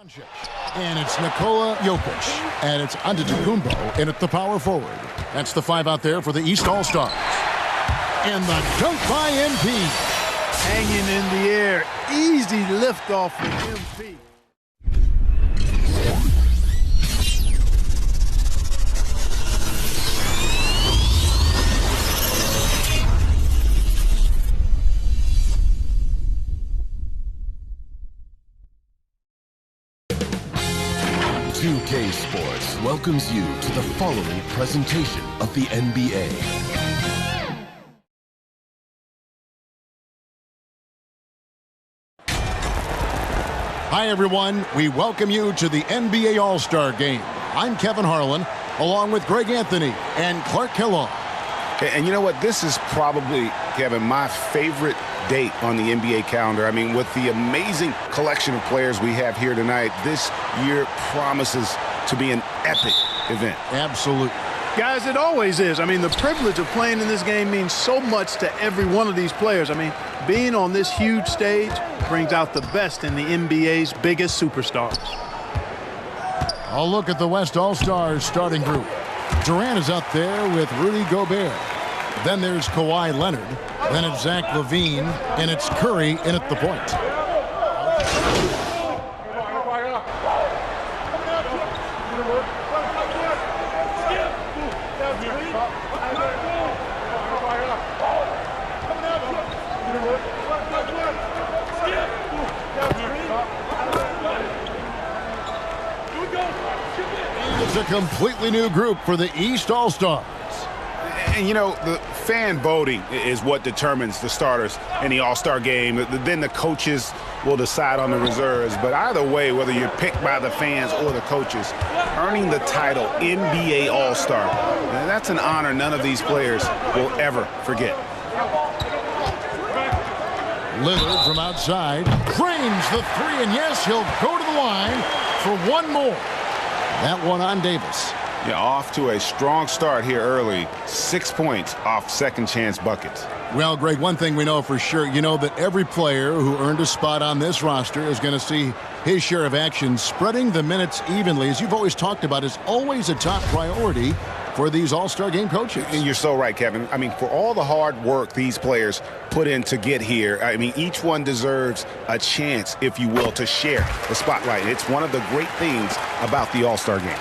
And it's Nikola Jokic. And it's Antetokounmpo in at the power forward. That's the five out there for the East All-Stars. And the dunk by MP. Hanging in the air. Easy liftoff for MP. K Sports welcomes you to the following presentation of the NBA. Hi, everyone. We welcome you to the NBA All-Star Game. I'm Kevin Harlan, along with Greg Anthony and Clark Kellogg. And you know what? This is probably, Kevin, my favorite date on the NBA calendar. I mean, with the amazing collection of players we have here tonight, this year promises to be an epic event. Absolutely. Guys, it always is. I mean, the privilege of playing in this game means so much to every one of these players. I mean, being on this huge stage brings out the best in the NBA's biggest superstars. I'll look at the West All-Stars starting group. Durant is out there with Rudy Gobert. Then there's Kawhi Leonard. Then it's Zach LaVine. And it's Curry in at the point. It's a completely new group for the East All-Stars. And, you know, the fan voting is what determines the starters in the All-Star game. Then the coaches will decide on the reserves. But either way, whether you're picked by the fans or the coaches, earning the title NBA All-Star, that's an honor none of these players will ever forget. Lillard from outside drains the three, and yes, he'll go to the line for one more. That one on Davis. Yeah, off to a strong start here early. 6 points off second chance buckets. Well, Greg, one thing we know for sure, you know that every player who earned a spot on this roster is going to see his share of action. Spreading the minutes evenly, as you've always talked about, is always a top priority for these All-Star game coaches. And you're so right, Kevin. I mean, for all the hard work these players put in to get here, I mean, each one deserves a chance, if you will, to share the spotlight. It's one of the great things about the All-Star game.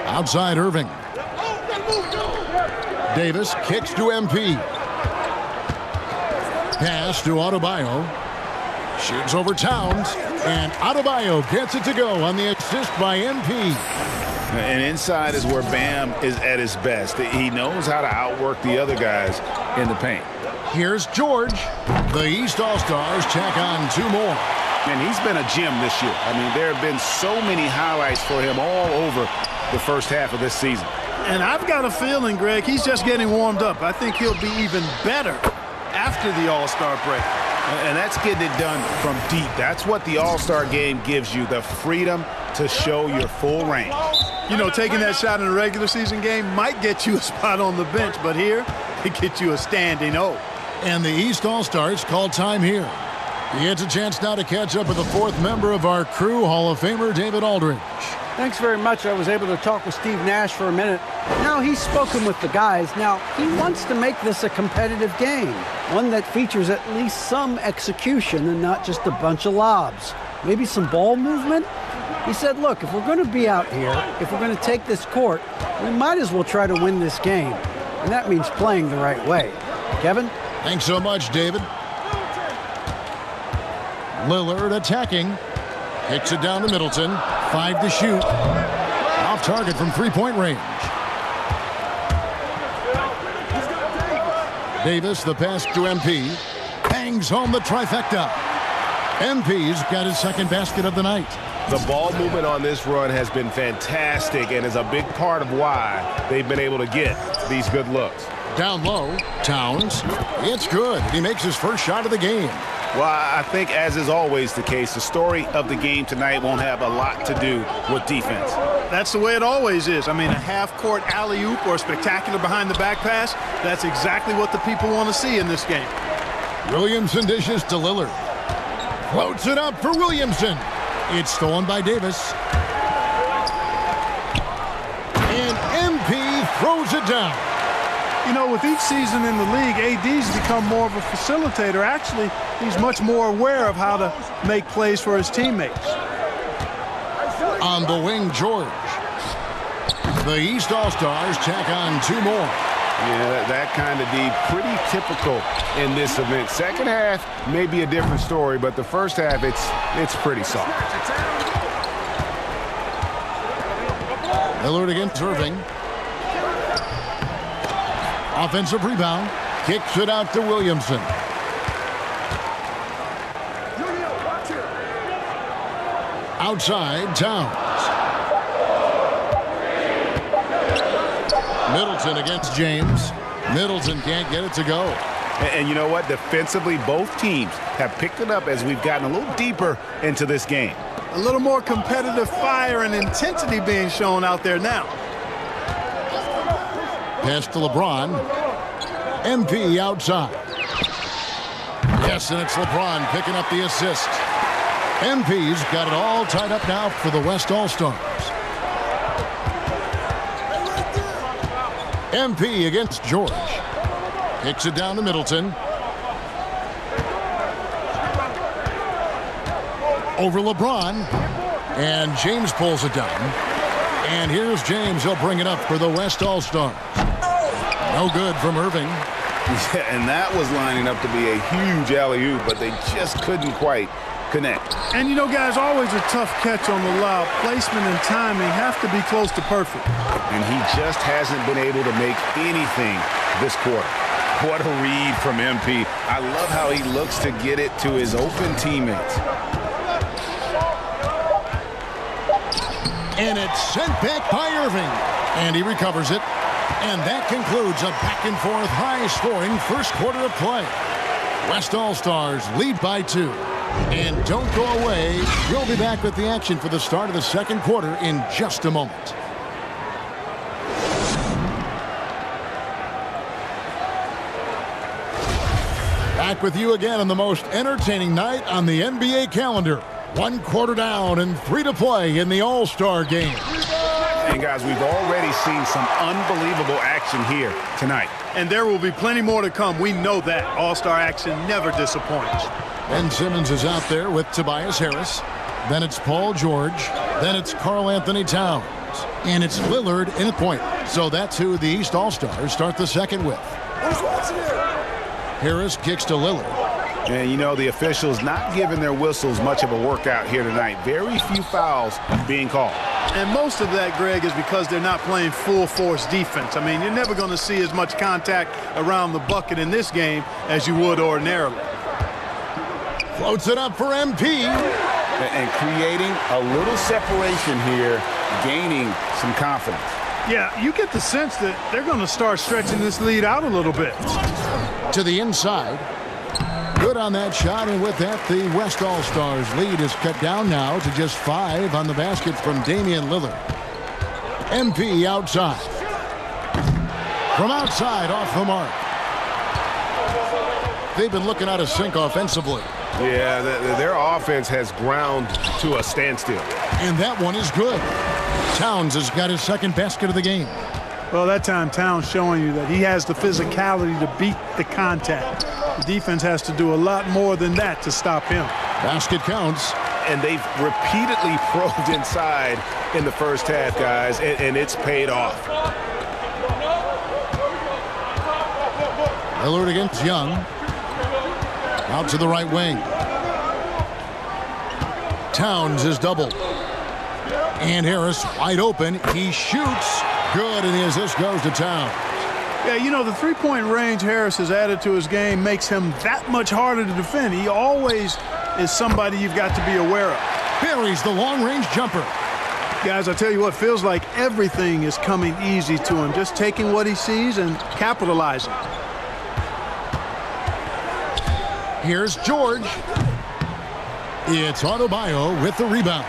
Outside Irving. Davis kicks to MP. Pass to Adebayo. Shoots over Towns. And Adebayo gets it to go on the assist by MP. And inside is where Bam is at his best. He knows how to outwork the other guys in the paint. Here's George. The East All-Stars tack on two more. And he's been a gem this year. I mean, there have been so many highlights for him all over the first half of this season. And I've got a feeling, Greg, he's just getting warmed up. I think he'll be even better after the All-Star break. And that's getting it done from deep. That's what the All-Star game gives you, the freedom to show your full range. You know, taking that shot in a regular season game might get you a spot on the bench, but here, it gets you a standing O. And the East All-Stars call time here. He gets a chance now to catch up with the fourth member of our crew, Hall of Famer David Aldridge. Thanks very much. I was able to talk with Steve Nash for a minute. Now he's spoken with the guys. Now he wants to make this a competitive game, one that features at least some execution and not just a bunch of lobs. Maybe some ball movement. He said, look, if we're going to be out here, if we're going to take this court, we might as well try to win this game. And that means playing the right way. Kevin? Thanks so much, David. Lillard attacking. Kicks it down to Middleton. 5 to shoot. Off target from three-point range. Davis, the pass to MP. Bangs home the trifecta. MP's got his second basket of the night. The ball movement on this run has been fantastic and is a big part of why they've been able to get these good looks. Down low, Towns. It's good. He makes his first shot of the game. Well, I think, as is always the case, the story of the game tonight won't have a lot to do with defense. That's the way it always is. I mean, a half-court alley-oop or a spectacular behind-the-back pass, that's exactly what the people want to see in this game. Williamson dishes to Lillard. Floats it up for Williamson. It's stolen by Davis. And MP throws it down. You know, with each season in the league, AD's become more of a facilitator. Actually, he's much more aware of how to make plays for his teammates. On the wing, George. The East All-Stars tack on 2 more. Yeah, that kind of D, pretty typical in this event. Second half may be a different story, but the first half, it's pretty soft. Lillard against Irving. Offensive rebound. Kicks it out to Williamson. Outside, Towns. Middleton against James. Middleton can't get it to go. And you know what? Defensively, both teams have picked it up as we've gotten a little deeper into this game. A little more competitive fire and intensity being shown out there now. Pass to LeBron. MP outside. Yes, and it's LeBron picking up the assist. MP's got it all tied up now for the West All-Stars. MP against George. Kicks it down to Middleton. Over LeBron. And James pulls it down. And here's James. He'll bring it up for the West All-Stars. No good from Irving. Yeah, and that was lining up to be a huge alley-oop, but they just couldn't quite connect. And you know, guys, always a tough catch on the lob. Placement and timing have to be close to perfect. And he just hasn't been able to make anything this quarter. What a read from MP. I love how he looks to get it to his open teammates. And it's sent back by Irving. And he recovers it. And that concludes a back-and-forth, high-scoring first quarter of play. West All-Stars lead by 2. And don't go away. We'll be back with the action for the start of the second quarter in just a moment. Back with you again on the most entertaining night on the NBA calendar. 1 quarter down and 3 to play in the All-Star game. And guys, we've already seen some unbelievable action here tonight. And there will be plenty more to come. We know that. All-Star action never disappoints. Ben Simmons is out there with Tobias Harris. Then it's Paul George. Then it's Karl Anthony Towns. And it's Lillard in a point. So that's who the East All-Stars start the second with. Harris kicks to Lillard. And, you know, the officials not giving their whistles much of a workout here tonight. Very few fouls being called. And most of that, Greg, is because they're not playing full-force defense. I mean, you're never going to see as much contact around the bucket in this game as you would ordinarily. Floats it up for MP. And creating a little separation here, gaining some confidence. Yeah, you get the sense that they're going to start stretching this lead out a little bit. To the inside. Good on that shot, and with that, the West All-Stars lead is cut down now to just 5 on the basket from Damian Lillard. MP outside. From outside, off the mark. They've been looking out of sync offensively. Yeah, their offense has ground to a standstill. And that one is good. Towns has got his second basket of the game. Well, that time Towns showing you that he has the physicality to beat the contact. The defense has to do a lot more than that to stop him. Basket counts. And they've repeatedly probed inside in the first half, guys, and it's paid off. Lillard against Young. Out to the right wing. Towns is doubled. And Harris wide open. He shoots. Good, and the assist goes to Towns. Yeah, you know, the three-point range Harris has added to his game makes him that much harder to defend. He always is somebody you've got to be aware of. Buries the long-range jumper. Guys, I tell you what, feels like everything is coming easy to him. Just taking what he sees and capitalizing. Here's George. It's Adebayo with the rebound.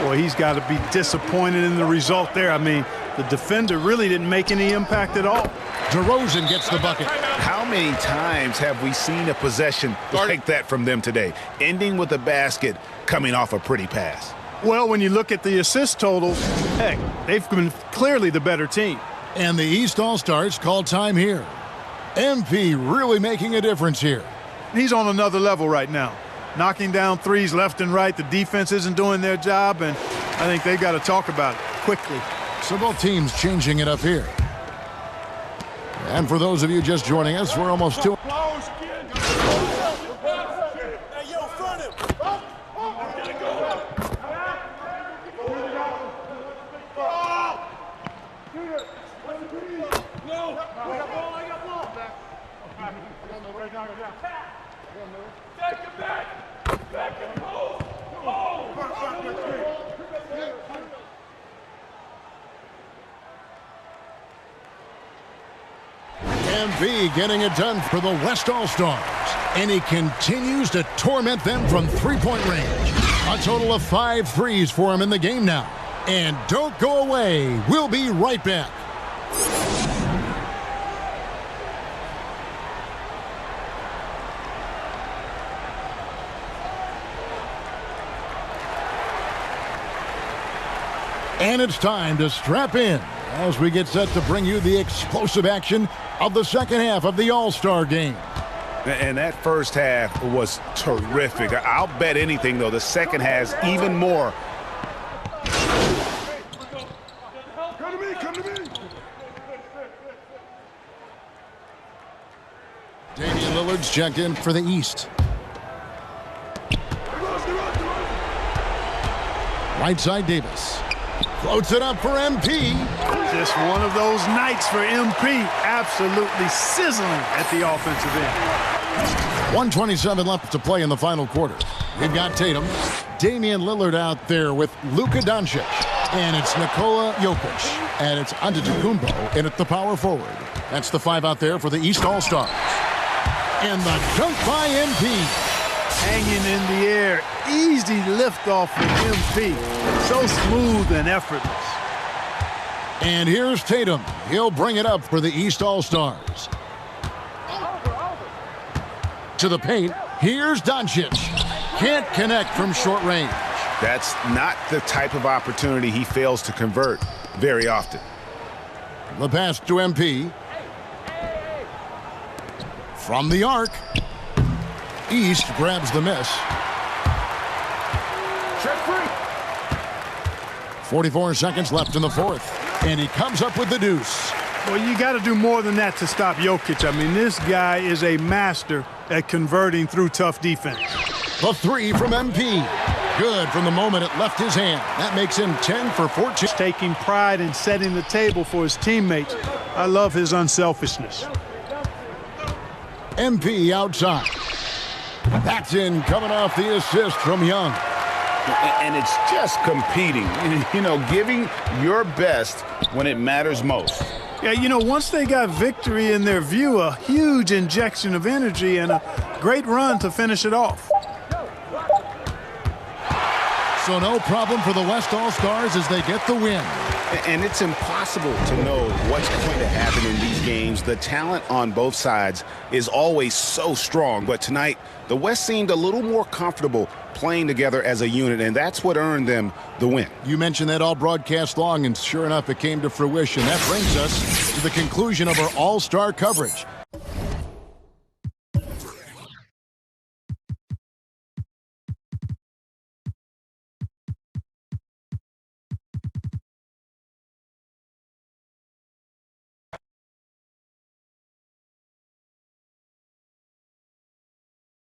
Boy, he's got to be disappointed in the result there. I mean, The defender really didn't make any impact at all. DeRozan gets the bucket. How many times have we seen a possession like that from them today, ending with a basket coming off a pretty pass? Well, when you look at the assist totals, heck, they've been clearly the better team. And the East All-Stars call time here. MP really making a difference here. He's on another level right now. Knocking down threes left and right. The defense isn't doing their job, and I think they've got to talk about it quickly. So both teams changing it up here. And for those of you just joining us, we're almost two. MP getting it done for the West All-Stars. And he continues to torment them from three-point range. A total of 5 threes for him in the game now. And don't go away. We'll be right back. And it's time to strap in as we get set to bring you the explosive action of the second half of the All-Star game. And that first half was terrific. I'll bet anything, though, the second has even more. Come to me. Damian Lillard's checked in for the East. Right side Davis. Floats it up for MP. Just one of those nights for MP. Absolutely sizzling at the offensive end. 1:27 left to play in the final quarter. We've got Tatum. Damian Lillard out there with Luka Doncic. And it's Nikola Jokic. And it's Antetokounmpo in at the power forward. That's the 5 out there for the East All-Stars. And the dunk by MP. Hanging in the air. Easy liftoff for MP. So smooth and effortless. And here's Tatum. He'll bring it up for the East All-Stars. To the paint. Here's Doncic. Can't connect from short range. That's not the type of opportunity he fails to convert very often. The pass to MP. From the arc. East grabs the miss. 44 seconds left in the fourth. And he comes up with the deuce. Well, you got to do more than that to stop Jokic. I mean, this guy is a master at converting through tough defense. The 3 from MP. Good from the moment it left his hand. That makes him 10 for 14. Taking pride in setting the table for his teammates. I love his unselfishness. MP outside. That's in, coming off the assist from Young. And it's just competing, giving your best when it matters most. Yeah, once they got victory in their view, a huge injection of energy and a great run to finish it off. So no problem for the West All-Stars as they get the win. And it's impossible to know what's going to happen in these games. The talent on both sides is always so strong. But tonight, the West seemed a little more comfortable playing together as a unit, and that's what earned them the win. You mentioned that all broadcast long, and sure enough, it came to fruition. That brings us to the conclusion of our All-Star coverage.